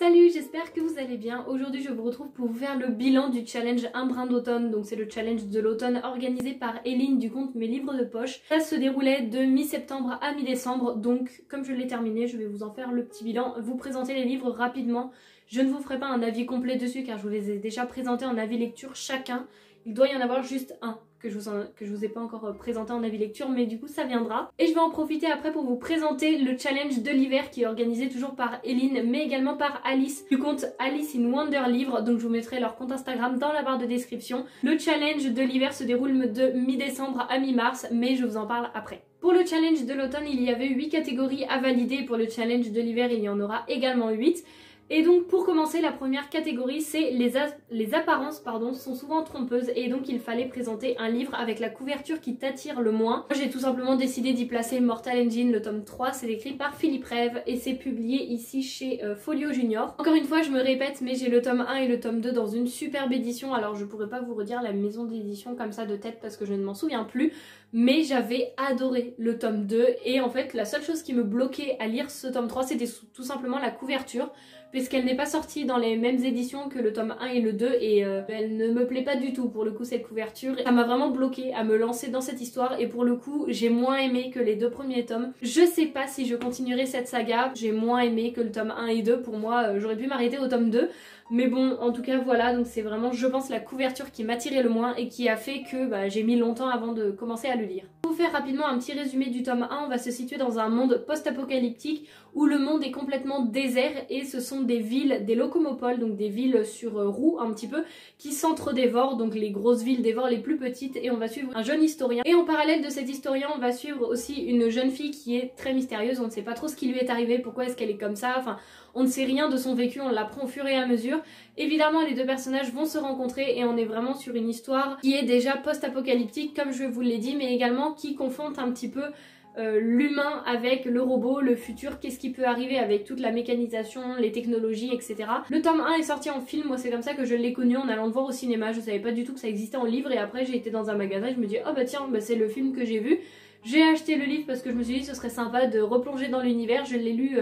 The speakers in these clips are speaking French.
Salut, j'espère que vous allez bien. Aujourd'hui je vous retrouve pour vous faire le bilan du challenge Un brin d'automne. Donc c'est le challenge de l'automne organisé par Eline du compte Mes Livres de Poche. Ça se déroulait de mi-septembre à mi-décembre, donc comme je l'ai terminé, je vais vous en faire le petit bilan, vous présenter les livres rapidement. Je ne vous ferai pas un avis complet dessus car je vous les ai déjà présentés en avis lecture chacun. Il doit y en avoir juste un que je vous ai pas encore présenté en avis lecture, mais du coup ça viendra. Et je vais en profiter après pour vous présenter le challenge de l'hiver qui est organisé toujours par Eline, mais également par Alice du compte Alice in Wonder Livre, donc je vous mettrai leur compte Instagram dans la barre de description. Le challenge de l'hiver se déroule de mi-décembre à mi-mars, mais je vous en parle après. Pour le challenge de l'automne, il y avait 8 catégories à valider. Pour le challenge de l'hiver, il y en aura également 8. Et donc pour commencer, la première catégorie, c'est les apparences sont souvent trompeuses et donc il fallait présenter un livre avec la couverture qui t'attire le moins. Moi j'ai tout simplement décidé d'y placer Mortal Engine, le tome 3, c'est écrit par Philippe Rêve et c'est publié ici chez Folio Junior. Encore une fois je me répète, mais j'ai le tome 1 et le tome 2 dans une superbe édition, alors je pourrais pas vous redire la maison d'édition comme ça de tête parce que je ne m'en souviens plus, mais j'avais adoré le tome 2 et en fait la seule chose qui me bloquait à lire ce tome 3 c'était tout simplement la couverture, puisqu'elle n'est pas sortie dans les mêmes éditions que le tome 1 et le 2 et elle ne me plaît pas du tout pour le coup cette couverture. Ça m'a vraiment bloqué à me lancer dans cette histoire et pour le coup j'ai moins aimé que les deux premiers tomes. Je sais pas si je continuerai cette saga, j'ai moins aimé que le tome 1 et 2, pour moi j'aurais pu m'arrêter au tome 2. Mais bon, en tout cas voilà, donc c'est vraiment je pense la couverture qui m'attirait le moins et qui a fait que j'ai mis longtemps avant de commencer à le lire. Pour vous faire rapidement un petit résumé du tome 1, on va se situer dans un monde post-apocalyptique où le monde est complètement désert et ce sont des villes, des locomopoles, donc des villes sur roues un petit peu, qui s'entre-dévorent, donc les grosses villes dévorent les plus petites et on va suivre un jeune historien. Et en parallèle de cet historien, on va suivre aussi une jeune fille qui est très mystérieuse, on ne sait pas trop ce qui lui est arrivé, pourquoi est-ce qu'elle est comme ça, enfin on ne sait rien de son vécu, on l'apprend au fur et à mesure. Évidemment les deux personnages vont se rencontrer et on est vraiment sur une histoire qui est déjà post-apocalyptique comme je vous l'ai dit, mais également qui confronte un petit peu l'humain avec le robot, le futur, qu'est-ce qui peut arriver avec toute la mécanisation, les technologies, etc. Le tome 1 est sorti en film, moi c'est comme ça que je l'ai connu en allant le voir au cinéma, je savais pas du tout que ça existait en livre et après j'ai été dans un magasin et je me dis oh bah tiens, c'est le film que j'ai vu. J'ai acheté le livre parce que je me suis dit ce serait sympa de replonger dans l'univers, je l'ai lu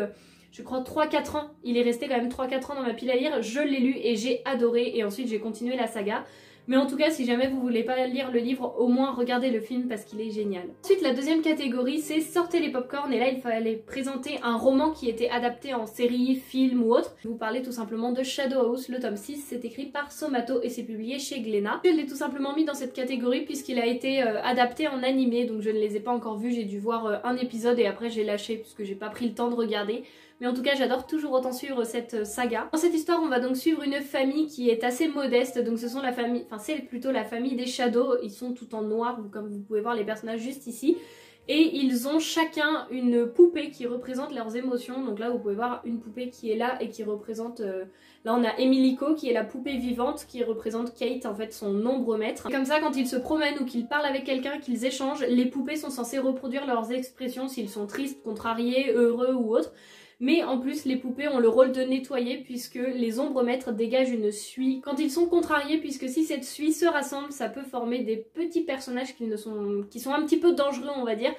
je crois 3-4 ans, il est resté quand même 3-4 ans dans ma pile à lire, je l'ai lu et j'ai adoré et ensuite j'ai continué la saga. Mais en tout cas, si jamais vous voulez pas lire le livre, au moins regardez le film parce qu'il est génial. Ensuite, la deuxième catégorie, c'est sortez les popcorn et là, il fallait présenter un roman qui était adapté en série, film ou autre. Je vais vous parler tout simplement de Shadow House, le tome 6, c'est écrit par Somato et c'est publié chez Glénat. Je l'ai tout simplement mis dans cette catégorie puisqu'il a été adapté en animé, donc je ne les ai pas encore vus, j'ai dû voir un épisode et après j'ai lâché puisque j'ai pas pris le temps de regarder. Mais en tout cas j'adore toujours autant suivre cette saga. Dans cette histoire on va donc suivre une famille qui est assez modeste, donc ce sont la famille, enfin c'est plutôt la famille des Shadows, ils sont tout en noir comme vous pouvez voir les personnages juste ici. Et ils ont chacun une poupée qui représente leurs émotions, donc là vous pouvez voir une poupée qui est là et qui représente... Là on a Emilico qui est la poupée vivante qui représente Kate, en fait son ombre maître. Et comme ça quand ils se promènent ou qu'ils parlent avec quelqu'un, qu'ils échangent, les poupées sont censées reproduire leurs expressions s'ils sont tristes, contrariés, heureux ou autres. Mais en plus les poupées ont le rôle de nettoyer puisque les ombres maîtres dégagent une suie quand ils sont contrariés, puisque si cette suie se rassemble ça peut former des petits personnages qui sont un petit peu dangereux on va dire.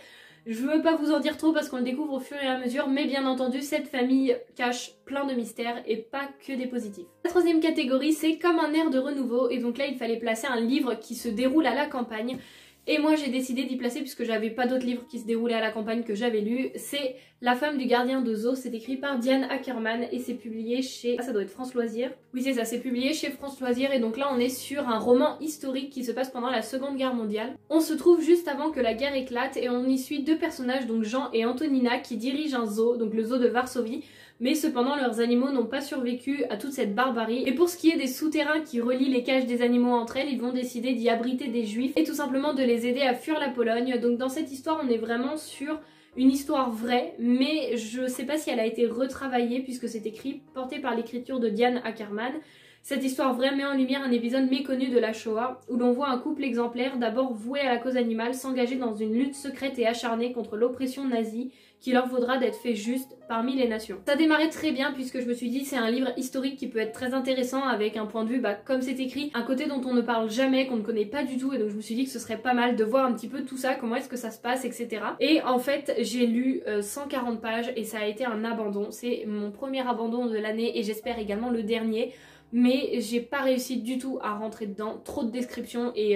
Je veux pas vous en dire trop parce qu'on le découvre au fur et à mesure, mais bien entendu cette famille cache plein de mystères et pas que des positifs. La troisième catégorie c'est comme un air de renouveau et donc là il fallait placer un livre qui se déroule à la campagne. Et moi j'ai décidé d'y placer puisque j'avais pas d'autres livres qui se déroulaient à la campagne que j'avais lu. C'est La femme du gardien de Zoo, c'est écrit par Diane Ackerman et c'est publié chez... Ah, ça doit être France Loisirs. Oui c'est ça, c'est publié chez France Loisirs et donc là on est sur un roman historique qui se passe pendant la Seconde Guerre mondiale. On se trouve juste avant que la guerre éclate et on y suit deux personnages, donc Jean et Antonina, qui dirigent un zoo, donc le zoo de Varsovie. Mais cependant leurs animaux n'ont pas survécu à toute cette barbarie. Et pour ce qui est des souterrains qui relient les cages des animaux entre elles, ils vont décider d'y abriter des juifs et tout simplement de les aider à fuir la Pologne. Donc dans cette histoire on est vraiment sur une histoire vraie, mais je sais pas si elle a été retravaillée puisque c'est écrit, porté par l'écriture de Diane Ackerman. Cette histoire vraie met en lumière un épisode méconnu de la Shoah où l'on voit un couple exemplaire, d'abord voué à la cause animale, s'engager dans une lutte secrète et acharnée contre l'oppression nazie qui leur vaudra d'être fait juste parmi les nations. Ça démarrait très bien puisque je me suis dit c'est un livre historique qui peut être très intéressant avec un point de vue, comme c'est écrit, un côté dont on ne parle jamais, qu'on ne connaît pas du tout, et donc je me suis dit que ce serait pas mal de voir un petit peu tout ça, comment est-ce que ça se passe, etc. Et en fait j'ai lu 140 pages et ça a été un abandon. C'est mon premier abandon de l'année et j'espère également le dernier. Mais j'ai pas réussi du tout à rentrer dedans, trop de descriptions et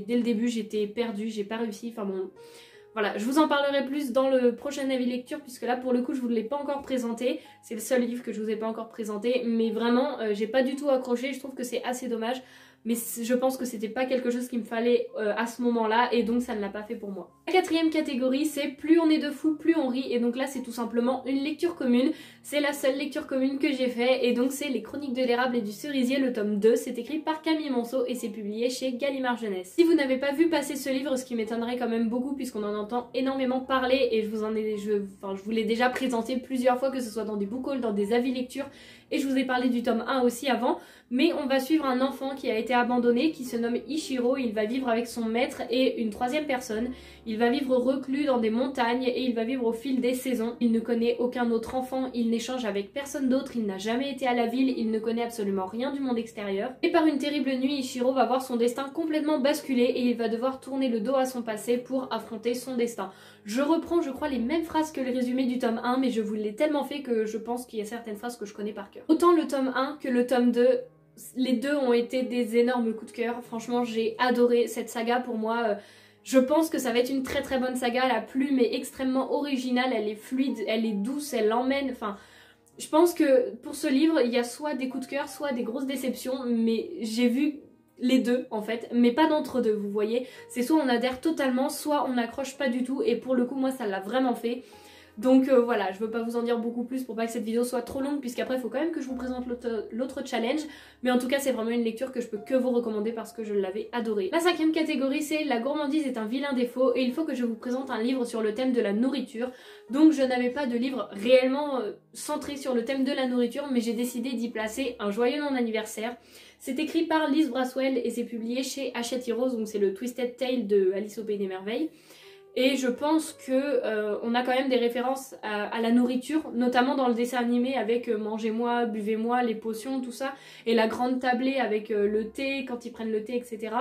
dès le début j'étais perdue, j'ai pas réussi, enfin bon... Voilà, je vous en parlerai plus dans le prochain avis lecture puisque là pour le coup je vous l'ai pas encore présenté, c'est le seul livre que je vous ai pas encore présenté, mais vraiment j'ai pas du tout accroché, je trouve que c'est assez dommage, mais je pense que c'était pas quelque chose qu'il me fallait à ce moment-là et donc ça ne l'a pas fait pour moi. La quatrième catégorie c'est plus on est de fous, plus on rit, et donc là c'est tout simplement une lecture commune, c'est la seule lecture commune que j'ai fait et donc c'est Les Chroniques de l'érable et du cerisier, le tome 2, c'est écrit par Camille Monceau et c'est publié chez Gallimard Jeunesse. Si vous n'avez pas vu passer ce livre, ce qui m'étonnerait quand même beaucoup puisqu'on en entend énormément parler et je vous l'ai déjà présenté plusieurs fois, que ce soit dans des book hauls, dans des avis lecture, et je vous ai parlé du tome 1 aussi avant, mais on va suivre un enfant qui a été abandonné, qui se nomme Ichiro, il va vivre avec son maître et une troisième personne, il va vivre reclus dans des montagnes et il va vivre au fil des saisons, il ne connaît aucun autre enfant, il n'échange avec personne d'autre, il n'a jamais été à la ville, il ne connaît absolument rien du monde extérieur, et par une terrible nuit, Ichiro va voir son destin complètement basculer et il va devoir tourner le dos à son passé pour affronter son destin. Je reprends, je crois, les mêmes phrases que le résumé du tome 1, mais je vous l'ai tellement fait que je pense qu'il y a certaines phrases que je connais par cœur. Autant le tome 1 que le tome 2, les deux ont été des énormes coups de cœur. Franchement, j'ai adoré cette saga. Pour moi, je pense que ça va être une très très bonne saga. La plume est extrêmement originale, elle est fluide, elle est douce, elle l'emmène, enfin... Je pense que pour ce livre, il y a soit des coups de cœur, soit des grosses déceptions, mais j'ai vu les deux en fait, mais pas d'entre-deux, vous voyez. C'est soit on adhère totalement, soit on n'accroche pas du tout, et pour le coup, moi, ça l'a vraiment fait. Donc voilà, je veux pas vous en dire beaucoup plus pour pas que cette vidéo soit trop longue, puisqu'après il faut quand même que je vous présente l'autre challenge, mais en tout cas c'est vraiment une lecture que je peux que vous recommander parce que je l'avais adorée. La cinquième catégorie c'est La gourmandise est un vilain défaut, et il faut que je vous présente un livre sur le thème de la nourriture. Donc je n'avais pas de livre réellement centré sur le thème de la nourriture, mais j'ai décidé d'y placer Un joyeux non-anniversaire. C'est écrit par Lise Braswell et c'est publié chez Hachette Heroes, donc c'est le Twisted Tale de Alice au Pays des Merveilles. Et je pense que on a quand même des références à la nourriture, notamment dans le dessin animé avec mangez-moi, buvez-moi, les potions, tout ça, et la grande tablée avec le thé, quand ils prennent le thé, etc.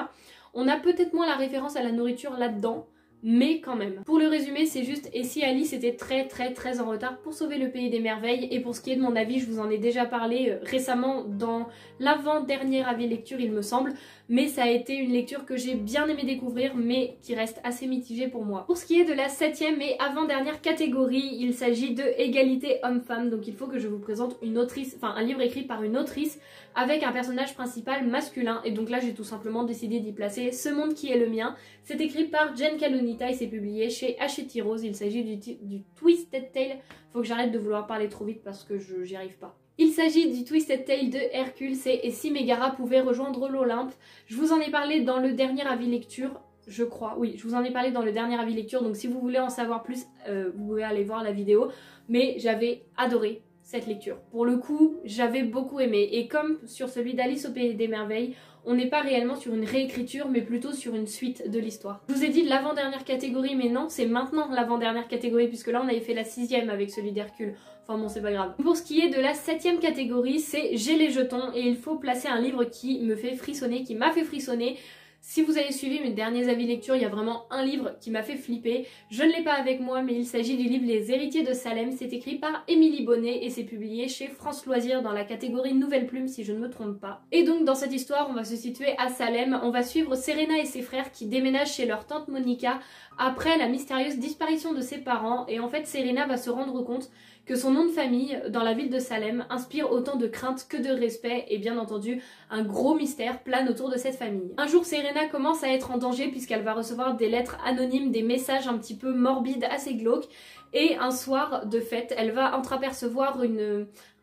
On a peut-être moins la référence à la nourriture là-dedans, mais quand même. Pour le résumer, c'est juste, et si Alice était très en retard pour sauver le pays des merveilles, et pour ce qui est de mon avis, je vous en ai déjà parlé récemment dans l'avant-dernier avis lecture il me semble, mais ça a été une lecture que j'ai bien aimé découvrir, mais qui reste assez mitigée pour moi. Pour ce qui est de la 7e et avant-dernière catégorie, il s'agit de Égalité homme-femme, donc il faut que je vous présente une autrice, enfin un livre écrit par une autrice avec un personnage principal masculin, et donc là j'ai tout simplement décidé d'y placer Ce monde qui est le mien. C'est écrit par Jen Kalunita et c'est publié chez Hachette Heroes. Il s'agit du Twisted Tale. Faut que j'arrête de vouloir parler trop vite parce que j'y arrive pas. Il s'agit du Twisted Tale de Hercule, c'est Et si Mégara pouvait rejoindre l'Olympe. Je vous en ai parlé dans le dernier avis lecture, je crois. Oui, je vous en ai parlé dans le dernier avis lecture, donc si vous voulez en savoir plus, vous pouvez aller voir la vidéo. Mais j'avais adoré cette lecture. Pour le coup, j'avais beaucoup aimé. Et comme sur celui d'Alice au Pays des Merveilles, on n'est pas réellement sur une réécriture, mais plutôt sur une suite de l'histoire. Je vous ai dit l'avant-dernière catégorie, mais non, c'est maintenant l'avant-dernière catégorie, puisque là on avait fait la 6e avec celui d'Hercule. Enfin bon, c'est pas grave. Pour ce qui est de la 7e catégorie, c'est J'ai les jetons, et il faut placer un livre qui me fait frissonner, qui m'a fait frissonner. Si vous avez suivi mes derniers avis lecture, il y a vraiment un livre qui m'a fait flipper. Je ne l'ai pas avec moi, mais il s'agit du livre Les Héritiers de Salem. C'est écrit par Émilie Bonnet et c'est publié chez France Loisirs dans la catégorie Nouvelle Plume, si je ne me trompe pas. Et donc dans cette histoire, on va se situer à Salem. On va suivre Serena et ses frères qui déménagent chez leur tante Monica après la mystérieuse disparition de ses parents. Et en fait, Serena va se rendre compte que son nom de famille dans la ville de Salem inspire autant de crainte que de respect, et bien entendu un gros mystère plane autour de cette famille. Un jour Serena commence à être en danger puisqu'elle va recevoir des lettres anonymes, des messages un petit peu morbides, assez glauques, et un soir de fête elle va entreapercevoir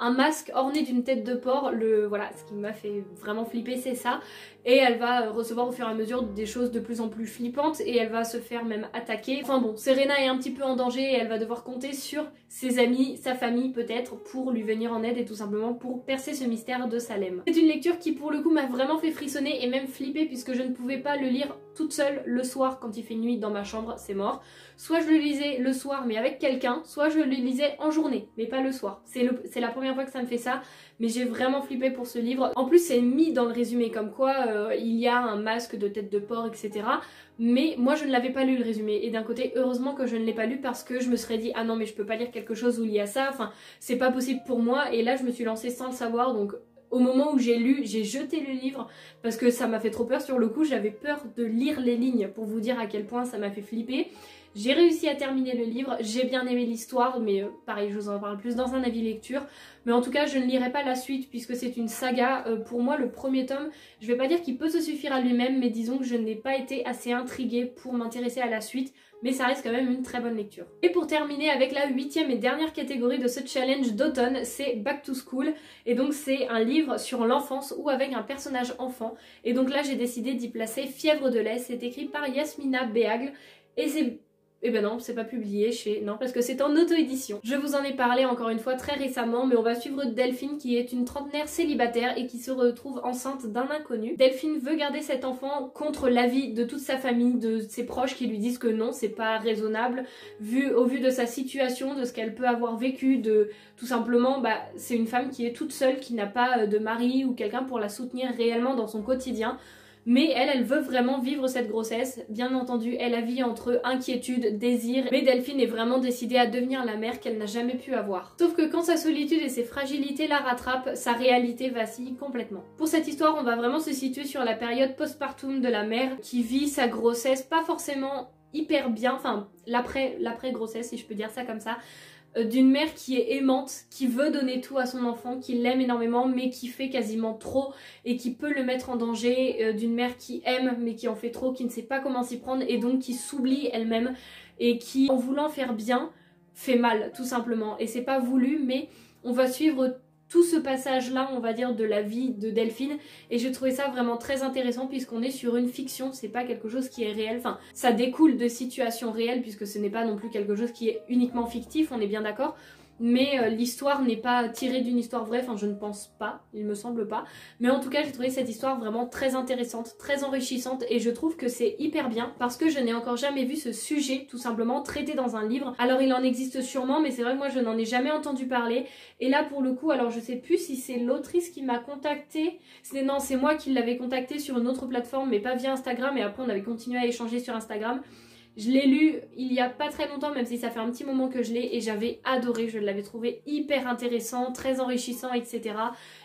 un masque orné d'une tête de porc. Voilà, ce qui m'a fait vraiment flipper c'est ça, et elle va recevoir au fur et à mesure des choses de plus en plus flippantes et elle va se faire même attaquer. Enfin bon, Serena est un petit peu en danger et elle va devoir compter sur ses amis, sa famille peut-être, pour lui venir en aide et tout simplement pour percer ce mystère de Salem. C'est une lecture qui pour le coup m'a vraiment fait frissonner et même flipper puisque je ne pouvais pas le lire toute seule le soir quand il fait nuit dans ma chambre, c'est mort. Soit je le lisais le soir mais avec quelqu'un, soit je le lisais en journée mais pas le soir. C'est la première fois que ça me fait ça, mais j'ai vraiment flippé pour ce livre. En plus c'est mis dans le résumé comme quoi il y a un masque de tête de porc, etc. Mais moi je ne l'avais pas lu le résumé, et d'un côté heureusement que je ne l'ai pas lu parce que je me serais dit ah non mais je peux pas lire quelque chose où il y a ça, enfin c'est pas possible pour moi, et là je me suis lancée sans le savoir. Donc au moment où j'ai lu, j'ai jeté le livre parce que ça m'a fait trop peur. Sur le coup j'avais peur de lire les lignes pour vous dire à quel point ça m'a fait flipper. J'ai réussi à terminer le livre, j'ai bien aimé l'histoire, mais pareil je vous en parle plus dans un avis lecture. Mais en tout cas je ne lirai pas la suite puisque c'est une saga. Pour moi le premier tome, je vais pas dire qu'il peut se suffire à lui-même, mais disons que je n'ai pas été assez intriguée pour m'intéresser à la suite. Mais ça reste quand même une très bonne lecture. Et pour terminer avec la 8e et dernière catégorie de ce challenge d'automne, c'est Back to School. Et donc c'est un livre sur l'enfance ou avec un personnage enfant. Et donc là j'ai décidé d'y placer Fièvre de lait. C'est écrit par Yasmina Behagle et c'est... Eh ben non, c'est pas publié chez... Non, parce que c'est en auto-édition. Je vous en ai parlé encore une fois très récemment, mais on va suivre Delphine qui est une trentenaire célibataire et qui se retrouve enceinte d'un inconnu. Delphine veut garder cet enfant contre l'avis de toute sa famille, de ses proches qui lui disent que non, c'est pas raisonnable, au vu de sa situation, de ce qu'elle peut avoir vécu, de... Tout simplement, bah, c'est une femme qui est toute seule, qui n'a pas de mari ou quelqu'un pour la soutenir réellement dans son quotidien. Mais elle veut vraiment vivre cette grossesse. Bien entendu, elle a vie entre inquiétude, désir, mais Delphine est vraiment décidée à devenir la mère qu'elle n'a jamais pu avoir. Sauf que quand sa solitude et ses fragilités la rattrapent, sa réalité vacille complètement. Pour cette histoire, on va vraiment se situer sur la période postpartum de la mère qui vit sa grossesse pas forcément hyper bien, enfin l'après-grossesse si je peux dire ça comme ça. D'une mère qui est aimante, qui veut donner tout à son enfant, qui l'aime énormément mais qui fait quasiment trop et qui peut le mettre en danger, d'une mère qui aime mais qui en fait trop, qui ne sait pas comment s'y prendre et donc qui s'oublie elle-même et qui, en voulant faire bien, fait mal tout simplement. Et c'est pas voulu, mais on va suivre tout ce passage-là, on va dire, de la vie de Delphine, et j'ai trouvé ça vraiment très intéressant puisqu'on est sur une fiction, c'est pas quelque chose qui est réel, enfin ça découle de situations réelles puisque ce n'est pas non plus quelque chose qui est uniquement fictif, on est bien d'accord, mais l'histoire n'est pas tirée d'une histoire vraie, enfin je ne pense pas, il me semble pas, mais en tout cas j'ai trouvé cette histoire vraiment très intéressante, très enrichissante, et je trouve que c'est hyper bien parce que je n'ai encore jamais vu ce sujet tout simplement traité dans un livre. Alors il en existe sûrement, mais c'est vrai que moi je n'en ai jamais entendu parler, et là pour le coup, alors je sais plus si c'est l'autrice qui m'a contactée, non c'est moi qui l'avais contactée sur une autre plateforme mais pas via Instagram, et après on avait continué à échanger sur Instagram. Je l'ai lu il y a pas très longtemps, même si ça fait un petit moment que je l'ai, et j'avais adoré, je l'avais trouvé hyper intéressant, très enrichissant, etc.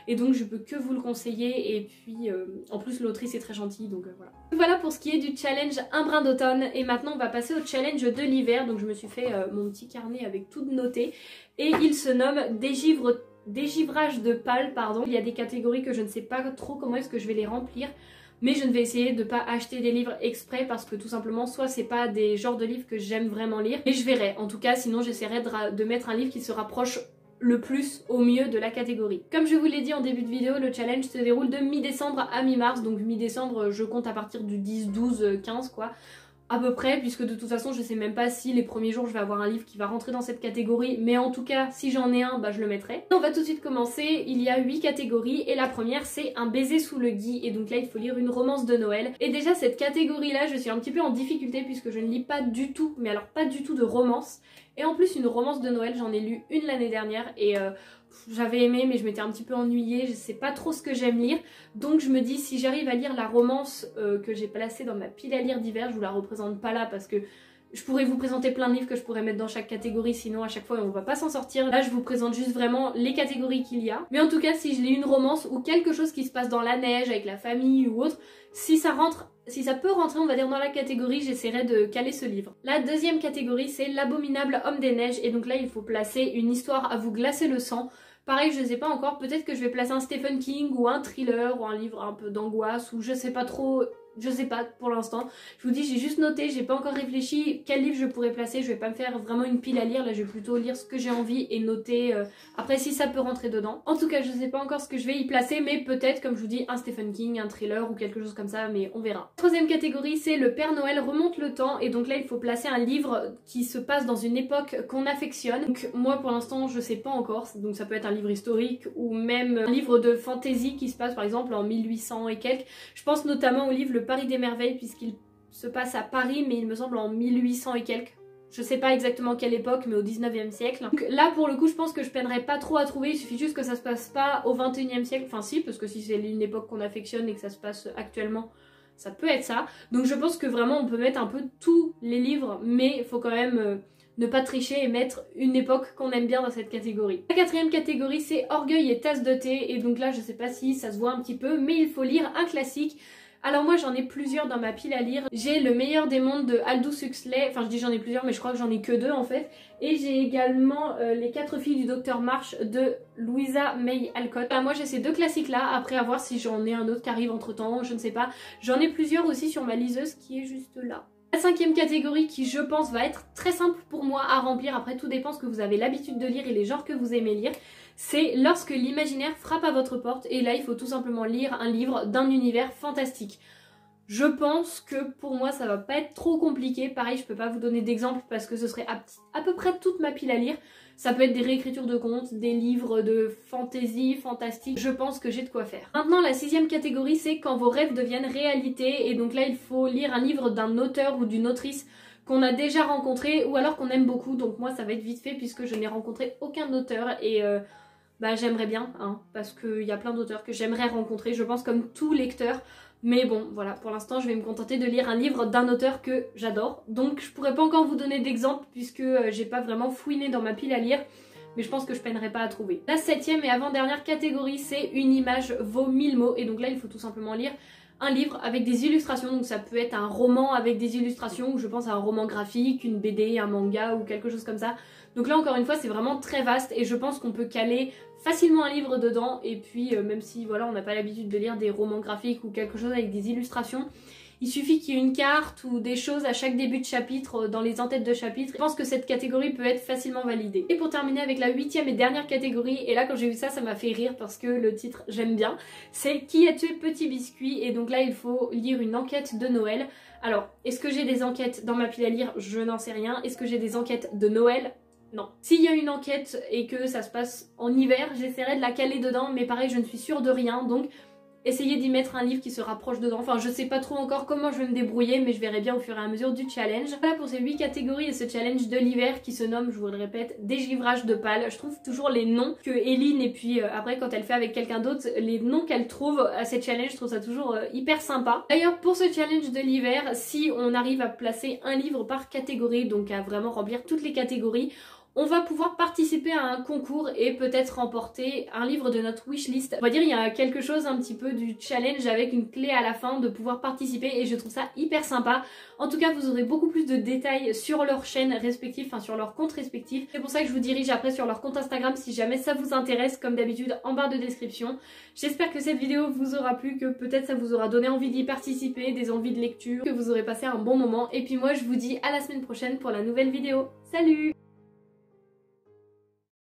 Et donc je peux que vous le conseiller, et puis en plus l'autrice est très gentille, donc voilà. Voilà pour ce qui est du challenge Un brin d'automne, et maintenant on va passer au challenge de l'hiver. Donc je me suis fait mon petit carnet avec tout noté, et il se nomme Dégivrage de pâle, pardon. Il y a des catégories que je ne sais pas trop comment est-ce que je vais les remplir, mais je ne vais essayer de pas acheter des livres exprès parce que tout simplement soit c'est pas des genres de livres que j'aime vraiment lire, mais je verrai. En tout cas sinon j'essaierai de mettre un livre qui se rapproche le plus au mieux de la catégorie. Comme je vous l'ai dit en début de vidéo, le challenge se déroule de mi-décembre à mi-mars, donc mi-décembre je compte à partir du 10, 12, 15 quoi. À peu près, puisque de toute façon je sais même pas si les premiers jours je vais avoir un livre qui va rentrer dans cette catégorie, mais en tout cas si j'en ai un, bah je le mettrai. On va tout de suite commencer, il y a 8 catégories et la première c'est Un baiser sous le gui, et donc là il faut lire une romance de Noël. Et déjà cette catégorie là je suis un petit peu en difficulté puisque je ne lis pas du tout, mais alors pas du tout de romance. Et en plus une romance de Noël, j'en ai lu une l'année dernière et j'avais aimé mais je m'étais un petit peu ennuyée, je sais pas trop ce que j'aime lire. Donc je me dis si j'arrive à lire la romance que j'ai placée dans ma pile à lire d'hiver, je vous la représente pas là parce que je pourrais vous présenter plein de livres que je pourrais mettre dans chaque catégorie, sinon à chaque fois on va pas s'en sortir. Là je vous présente juste vraiment les catégories qu'il y a. Mais en tout cas si je lis une romance ou quelque chose qui se passe dans la neige avec la famille ou autre, si ça peut rentrer on va dire dans la catégorie, j'essaierai de caler ce livre. La deuxième catégorie c'est L'abominable homme des neiges, et donc là il faut placer une histoire à vous glacer le sang. Pareil, je sais pas encore, peut-être que je vais placer un Stephen King ou un thriller ou un livre un peu d'angoisse ou je sais pas trop, je sais pas pour l'instant. Je vous dis, j'ai juste noté, j'ai pas encore réfléchi quel livre je pourrais placer, je vais pas me faire vraiment une pile à lire, là je vais plutôt lire ce que j'ai envie et noter après si ça peut rentrer dedans. En tout cas, je sais pas encore ce que je vais y placer, mais peut-être, comme je vous dis, un Stephen King, un thriller ou quelque chose comme ça, mais on verra. Troisième catégorie, c'est Le Père Noël remonte le temps, et donc là il faut placer un livre qui se passe dans une époque qu'on affectionne. Donc moi pour l'instant je sais pas encore, donc ça peut être un livre historique ou même un livre de fantasy qui se passe par exemple en 1800 et quelques. Je pense notamment au livre Le Paris des merveilles puisqu'il se passe à Paris, mais il me semble en 1800 et quelques. Je sais pas exactement quelle époque, mais au 19e siècle. Donc là, pour le coup, je pense que je peinerai pas trop à trouver. Il suffit juste que ça se passe pas au 21e siècle. Enfin si, parce que si c'est une époque qu'on affectionne et que ça se passe actuellement, ça peut être ça. Donc je pense que vraiment, on peut mettre un peu tous les livres, mais il faut quand même ne pas tricher et mettre une époque qu'on aime bien dans cette catégorie. La quatrième catégorie, c'est Orgueil et Tasse de thé. Et donc là, je sais pas si ça se voit un petit peu, mais il faut lire un classique. Alors moi j'en ai plusieurs dans ma pile à lire. J'ai Le meilleur des mondes de Aldous Huxley, enfin je dis j'en ai plusieurs mais je crois que j'en ai que 2 en fait. Et j'ai également Les 4 filles du docteur March de Louisa May Alcott. Moi j'ai ces 2 classiques là, après à voir si j'en ai un autre qui arrive entre temps, je ne sais pas. J'en ai plusieurs aussi sur ma liseuse qui est juste là. La cinquième catégorie qui je pense va être très simple pour moi à remplir, après tout dépend ce que vous avez l'habitude de lire et les genres que vous aimez lire, c'est Lorsque l'imaginaire frappe à votre porte, et là il faut tout simplement lire un livre d'un univers fantastique. Je pense que pour moi ça va pas être trop compliqué, pareil je peux pas vous donner d'exemple parce que ce serait à peu près toute ma pile à lire. Ça peut être des réécritures de contes, des livres de fantasy, fantastique, je pense que j'ai de quoi faire. Maintenant la sixième catégorie c'est Quand vos rêves deviennent réalité, et donc là il faut lire un livre d'un auteur ou d'une autrice qu'on a déjà rencontré ou alors qu'on aime beaucoup, donc moi ça va être vite fait puisque je n'ai rencontré aucun auteur et j'aimerais bien, hein, parce qu'il y a plein d'auteurs que j'aimerais rencontrer, je pense comme tout lecteur. Mais bon, voilà, pour l'instant, je vais me contenter de lire un livre d'un auteur que j'adore. Donc, je pourrais pas encore vous donner d'exemple puisque j'ai pas vraiment fouiné dans ma pile à lire. Mais je pense que je peinerai pas à trouver. La septième et avant-dernière catégorie, c'est Une image vaut 1000 mots. Et donc là, il faut tout simplement lire un livre avec des illustrations. Donc ça peut être un roman avec des illustrations, ou je pense à un roman graphique, une BD, un manga ou quelque chose comme ça. Donc là, encore une fois, c'est vraiment très vaste et je pense qu'on peut caler facilement un livre dedans. Et puis, même si voilà, on n'a pas l'habitude de lire des romans graphiques ou quelque chose avec des illustrations, il suffit qu'il y ait une carte ou des choses à chaque début de chapitre, dans les en-têtes de chapitre. Je pense que cette catégorie peut être facilement validée. Et pour terminer avec la huitième et dernière catégorie, et là quand j'ai vu ça, ça m'a fait rire parce que le titre j'aime bien, c'est Qui a tué Petit Biscuit? Et donc là il faut lire une enquête de Noël. Alors, est-ce que j'ai des enquêtes dans ma pile à lire? Je n'en sais rien. Est-ce que j'ai des enquêtes de Noël? Non. S'il y a une enquête et que ça se passe en hiver, j'essaierai de la caler dedans, mais pareil, je ne suis sûre de rien, donc essayez d'y mettre un livre qui se rapproche dedans. Enfin, je sais pas trop encore comment je vais me débrouiller, mais je verrai bien au fur et à mesure du challenge. Voilà pour ces 8 catégories et ce challenge de l'hiver qui se nomme, je vous le répète, Dégivrage de pâle. Je trouve toujours les noms que Eline, et puis après quand elle fait avec quelqu'un d'autre, les noms qu'elle trouve à ces challenges, je trouve ça toujours hyper sympa. D'ailleurs, pour ce challenge de l'hiver, si on arrive à placer un livre par catégorie, donc à vraiment remplir toutes les catégories, on va pouvoir participer à un concours et peut-être remporter un livre de notre wishlist. On va dire il y a quelque chose un petit peu du challenge avec une clé à la fin de pouvoir participer et je trouve ça hyper sympa. En tout cas, vous aurez beaucoup plus de détails sur leurs chaînes respectives, enfin sur leurs comptes respectifs. C'est pour ça que je vous dirige après sur leur compte Instagram si jamais ça vous intéresse, comme d'habitude en barre de description. J'espère que cette vidéo vous aura plu, que peut-être ça vous aura donné envie d'y participer, des envies de lecture, que vous aurez passé un bon moment. Et puis moi je vous dis à la semaine prochaine pour la nouvelle vidéo. Salut!